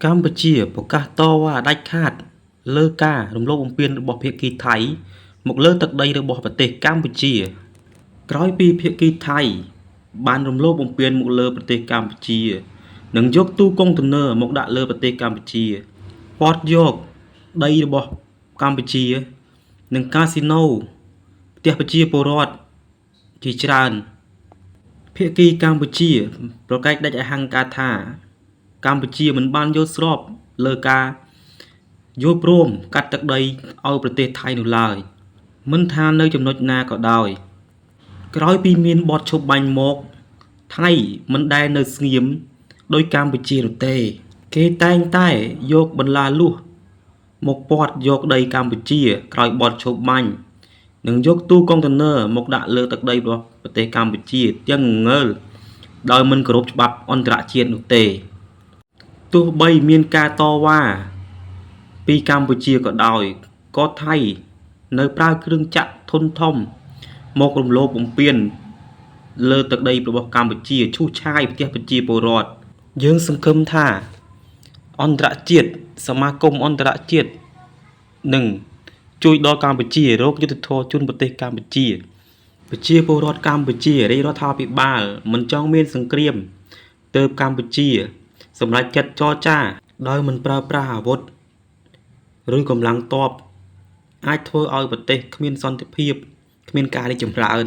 កម្ពុជាប្រកាសតវ៉ាដាច់ខាតលើការរំលោភបំពានរបស់ភាគីថៃមកលើទឹកដីរបស់ប្រទេសកម្ពុជាក្រោយពីភាគីថៃបានរំលោភបំពានមកលើប្រទេសកម្ពុជានិងយកទូកុងតឺន័រមកដាក់លើប្រទេសកម្ពុជាពាត់យកដីរបស់កម្ពុជានិងកាស៊ីណូផ្ទះប្រជាពលរដ្ឋជាច្រើនភាគីកម្ពុជាប្រកែកដាច់អហង្ការថាកម្ពុជាមិនបានយល់ស្របលើការយល់ព្រមកាត់ទឹកដីឲ្យប្រទេសថៃនោះឡើយមិនថានៅចំណុចណាក៏ដោយក្រោយពីមានបទឈប់បាញ់មកថៃមិនដែលនៅស្ងៀមដោយកម្ពុជានោះទេគេតែងតែយកបន្លាលួសមកពាត់យកដីកម្ពុជាក្រោយបទឈប់បាញ់និងយកទូកុងតឺន័រមកដាក់លើទឹកដីរបស់ប្រទេសកម្ពុជាទាំងងើលដោយមិនគោរពច្បាប់អន្តរជាតិនោះទេទោះបីមានការតវ៉ាពីកម្ពុជាក៏ដោយក៏ថៃនៅប្រើគ្រឿងចាក់ធុនធំមករំលោភបំពានលើទឹកដីរបស់កម្ពុជាឈូសឆាយផ្ទះប្រជាពលរដ្ឋយើងសង្ឃឹមថាអន្តរជាតិសមាគមអន្តរជាតិនឹងជួយដល់កម្ពុជារកយុត្តិធម៌ជូនប្រទេសកម្ពុជាប្រជាពលរដ្ឋកម្ពុជារាជរដ្ឋាភិបាលមិនចង់មានសង្គ្រាមទើបកម្ពុជាសម្រាប់ចាត់ចរចាដោយមិនប្រើប្រាស់អាវុធឬកម្លាំងទ័ពអាចធ្វើឲ្យប្រទេសគ្មានសន្តិភាពគ្មានការរីកចម្រើន